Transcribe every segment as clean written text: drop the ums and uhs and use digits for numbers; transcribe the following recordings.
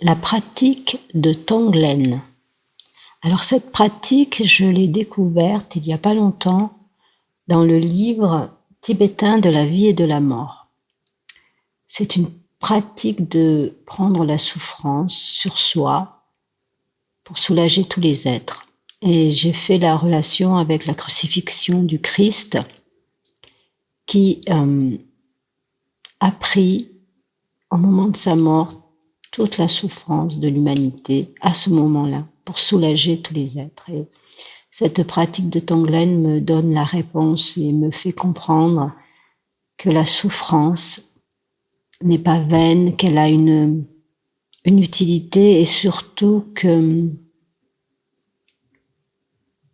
la pratique de Tonglen. Alors cette pratique, je l'ai découverte il n'y a pas longtemps dans le livre tibétain de la vie et de la mort. C'est une pratique de prendre la souffrance sur soi pour soulager tous les êtres. Et j'ai fait la relation avec la crucifixion du Christ qui a pris au moment de sa mort toute la souffrance de l'humanité à ce moment-là pour soulager tous les êtres. Et cette pratique de Tonglen me donne la réponse et me fait comprendre que la souffrance n'est pas vaine, qu'elle a une utilité et surtout que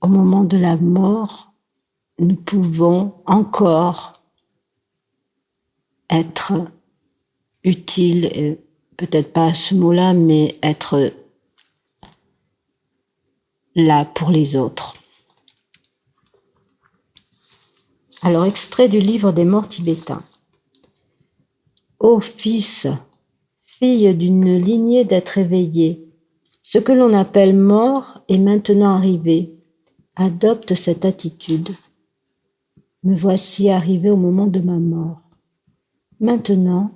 au moment de la mort, nous pouvons encore être utiles, peut-être pas à ce mot-là, mais être là pour les autres. Alors, extrait du livre des morts tibétains. Ô fils, fille d'une lignée d'êtres éveillés, ce que l'on appelle mort est maintenant arrivé. Adopte cette attitude. Me voici arrivé au moment de ma mort. Maintenant,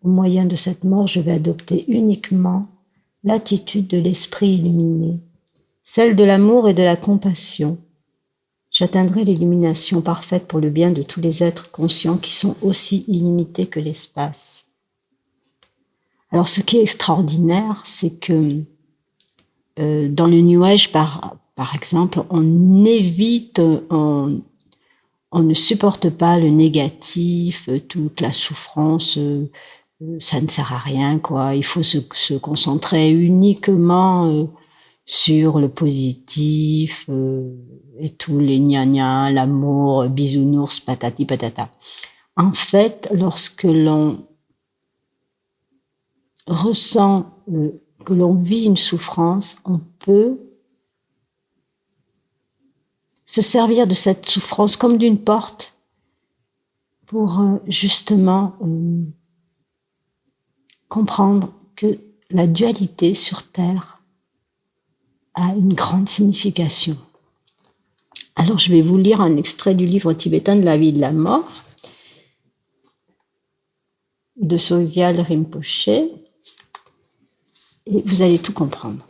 au moyen de cette mort, je vais adopter uniquement l'attitude de l'esprit illuminé, celle de l'amour et de la compassion. J'atteindrai l'illumination parfaite pour le bien de tous les êtres conscients qui sont aussi illimités que l'espace. Alors, ce qui est extraordinaire, c'est que dans le New Age, par exemple, on évite, on ne supporte pas le négatif, toute la souffrance, ça ne sert à rien, quoi. Il faut se concentrer uniquement sur le positif et tous les gna-gna, l'amour, bisounours, patati patata. En fait, lorsque l'on ressent, que l'on vit une souffrance, on peut se servir de cette souffrance comme d'une porte pour justement comprendre que la dualité sur Terre a une grande signification. Alors je vais vous lire un extrait du livre tibétain de la vie et de la mort de Sogyal Rinpoche et vous allez tout comprendre.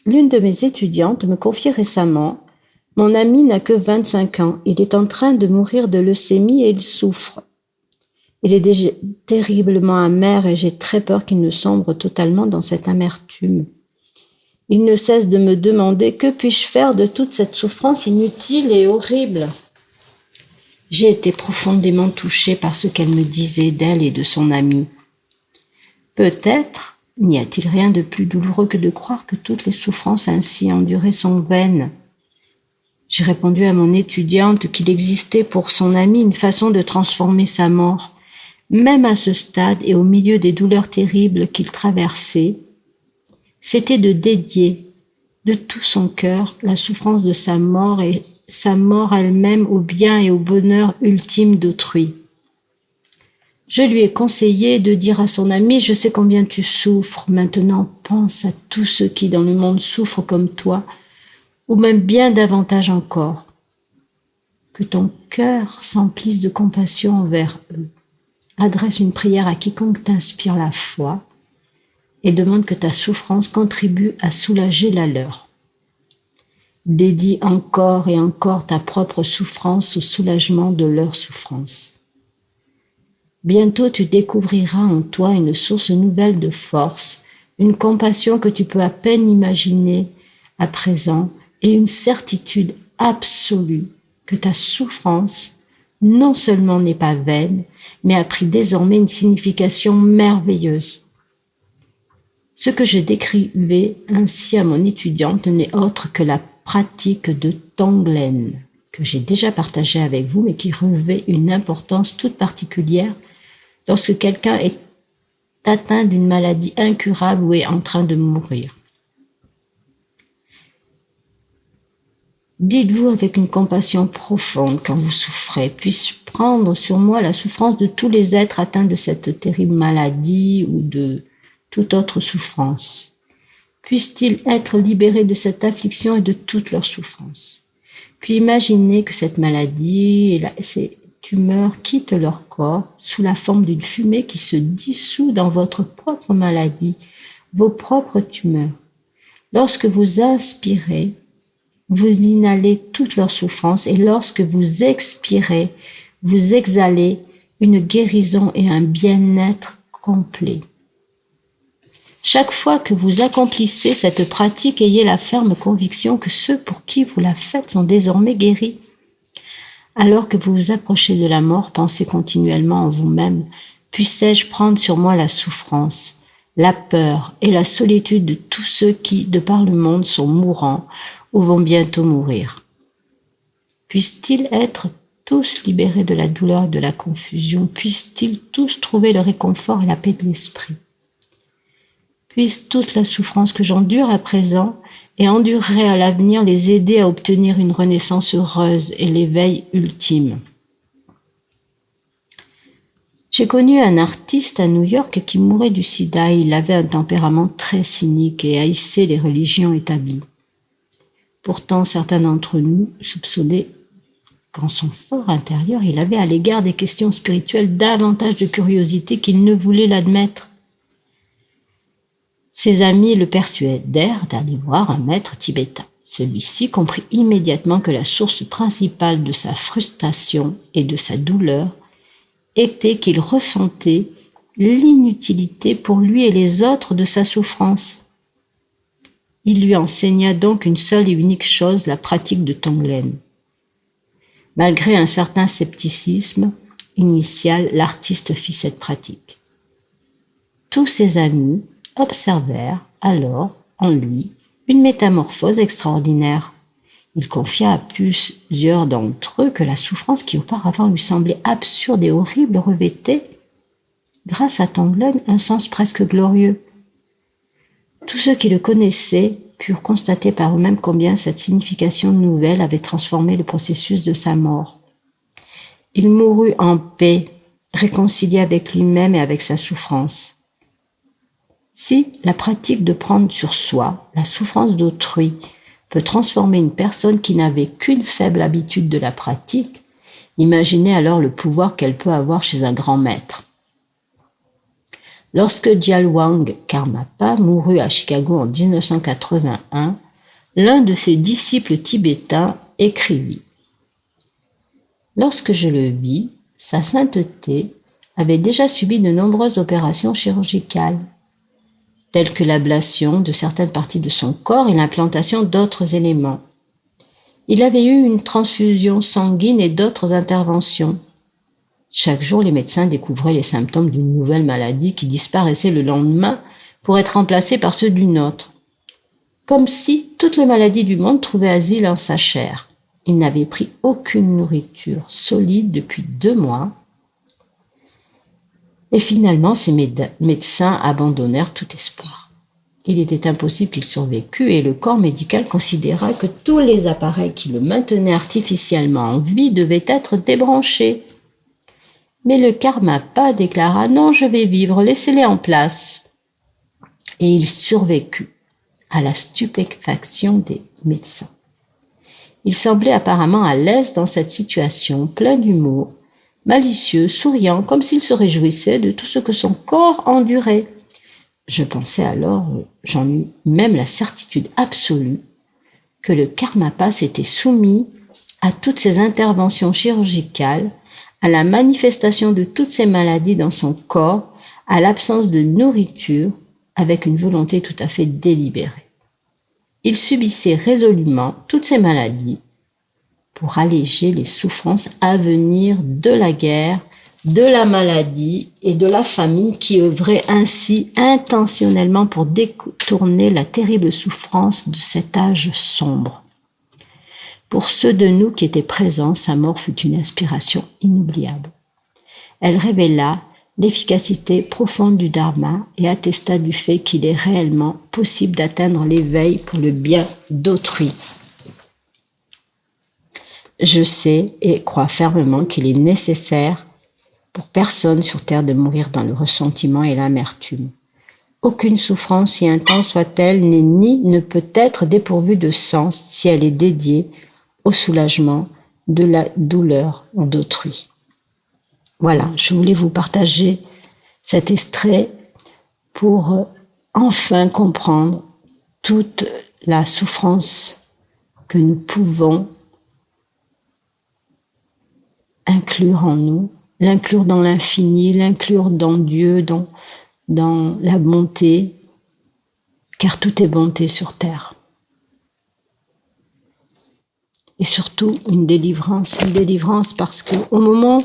L'une de mes étudiantes me confiait récemment: mon ami n'a que 25 ans, il est en train de mourir de leucémie et il souffre. Il est déjà terriblement amer et j'ai très peur qu'il ne sombre totalement dans cette amertume. Il ne cesse de me demander: que puis-je faire de toute cette souffrance inutile et horrible? J'ai été profondément touchée par ce qu'elle me disait d'elle et de son ami. Peut-être n'y a-t-il rien de plus douloureux que de croire que toutes les souffrances ainsi endurées sont vaines. J'ai répondu à mon étudiante qu'il existait pour son ami une façon de transformer sa mort. Même à ce stade et au milieu des douleurs terribles qu'il traversait, c'était de dédier de tout son cœur la souffrance de sa mort et sa mort elle-même au bien et au bonheur ultime d'autrui. Je lui ai conseillé de dire à son ami: je sais combien tu souffres, maintenant pense à tous ceux qui dans le monde souffrent comme toi, ou même bien davantage encore. Que ton cœur s'emplisse de compassion envers eux. Adresse une prière à quiconque t'inspire la foi et demande que ta souffrance contribue à soulager la leur. Dédie encore et encore ta propre souffrance au soulagement de leur souffrance. Bientôt tu découvriras en toi une source nouvelle de force, une compassion que tu peux à peine imaginer à présent et une certitude absolue que ta souffrance non seulement n'est pas vaine, mais a pris désormais une signification merveilleuse. Ce que je décrivais ainsi à mon étudiante n'est autre que la pratique de Tonglen, que j'ai déjà partagée avec vous, mais qui revêt une importance toute particulière lorsque quelqu'un est atteint d'une maladie incurable ou est en train de mourir. Dites-vous avec une compassion profonde quand vous souffrez: puisse-je prendre sur moi la souffrance de tous les êtres atteints de cette terrible maladie ou de toute autre souffrance. Puissent-ils être libérés de cette affliction et de toute leur souffrance. Puis imaginez que cette maladie et ces tumeurs quittent leur corps sous la forme d'une fumée qui se dissout dans votre propre maladie, vos propres tumeurs. Lorsque vous inspirez, vous inhalez toute leur souffrance et lorsque vous expirez, vous exhalez une guérison et un bien-être complet. Chaque fois que vous accomplissez cette pratique, ayez la ferme conviction que ceux pour qui vous la faites sont désormais guéris. Alors que vous vous approchez de la mort, pensez continuellement en vous-même, puissais-je prendre sur moi la souffrance, la peur et la solitude de tous ceux qui, de par le monde, sont mourants ou vont bientôt mourir. Puissent-ils être tous libérés de la douleur et de la confusion, puissent-ils tous trouver le réconfort et la paix de l'esprit. Puisse toute la souffrance que j'endure à présent et endurerai à l'avenir les aider à obtenir une renaissance heureuse et l'éveil ultime. J'ai connu un artiste à New York qui mourait du sida et il avait un tempérament très cynique et haïssait les religions établies. Pourtant, certains d'entre nous soupçonnaient qu'en son fort intérieur, il avait à l'égard des questions spirituelles davantage de curiosité qu'il ne voulait l'admettre. Ses amis le persuadèrent d'aller voir un maître tibétain. Celui-ci comprit immédiatement que la source principale de sa frustration et de sa douleur était qu'il ressentait l'inutilité pour lui et les autres de sa souffrance. Il lui enseigna donc une seule et unique chose, la pratique de Tonglen. Malgré un certain scepticisme initial, l'artiste fit cette pratique. Tous ses amis observèrent alors en lui une métamorphose extraordinaire. Il confia à plusieurs d'entre eux que la souffrance qui auparavant lui semblait absurde et horrible revêtait, grâce à Tonglen, un sens presque glorieux. Tous ceux qui le connaissaient purent constater par eux-mêmes combien cette signification nouvelle avait transformé le processus de sa mort. Il mourut en paix, réconcilié avec lui-même et avec sa souffrance. Si la pratique de prendre sur soi la souffrance d'autrui peut transformer une personne qui n'avait qu'une faible habitude de la pratique, imaginez alors le pouvoir qu'elle peut avoir chez un grand maître. Lorsque Gyalwang Karmapa mourut à Chicago en 1981, l'un de ses disciples tibétains écrivit « Lorsque je le vis, sa sainteté avait déjà subi de nombreuses opérations chirurgicales, telles que l'ablation de certaines parties de son corps et l'implantation d'autres éléments. Il avait eu une transfusion sanguine et d'autres interventions. Chaque jour, les médecins découvraient les symptômes d'une nouvelle maladie qui disparaissait le lendemain pour être remplacée par ceux d'une autre. Comme si toutes les maladies du monde trouvaient asile en sa chair. Il n'avait pris aucune nourriture solide depuis 2 mois. Et finalement, ces médecins abandonnèrent tout espoir. Il était impossible qu'il survécût et le corps médical considéra que tous les appareils qui le maintenaient artificiellement en vie devaient être débranchés. Mais le Karmapa déclara « Non, je vais vivre, laissez-les en place ». Et il survécut à la stupéfaction des médecins. Il semblait apparemment à l'aise dans cette situation, plein d'humour, malicieux, souriant, comme s'il se réjouissait de tout ce que son corps endurait. Je pensais alors, j'en eus même la certitude absolue, que le Karmapa s'était soumis à toutes ces interventions chirurgicales, à la manifestation de toutes ces maladies dans son corps, à l'absence de nourriture, avec une volonté tout à fait délibérée. Il subissait résolument toutes ces maladies pour alléger les souffrances à venir de la guerre, de la maladie et de la famine qui œuvraient ainsi intentionnellement pour détourner la terrible souffrance de cet âge sombre. Pour ceux de nous qui étaient présents, sa mort fut une inspiration inoubliable. Elle révéla l'efficacité profonde du Dharma et attesta du fait qu'il est réellement possible d'atteindre l'éveil pour le bien d'autrui. Je sais et crois fermement qu'il est nécessaire pour personne sur terre de mourir dans le ressentiment et l'amertume. Aucune souffrance, si intense soit-elle, n'est ni ne peut être dépourvue de sens si elle est dédiée au soulagement de la douleur d'autrui. Voilà, je voulais vous partager cet extrait pour enfin comprendre toute la souffrance que nous pouvons inclure en nous, l'inclure dans l'infini, l'inclure dans Dieu, dans la bonté, car tout est bonté sur terre. Et surtout une délivrance parce que au moment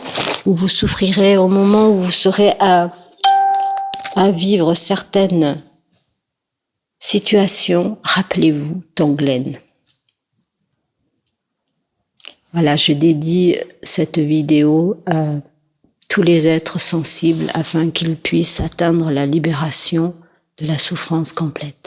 où vous souffrirez, au moment où vous serez à vivre certaines situations, rappelez-vous Tonglen. Voilà, je dédie cette vidéo à tous les êtres sensibles afin qu'ils puissent atteindre la libération de la souffrance complète.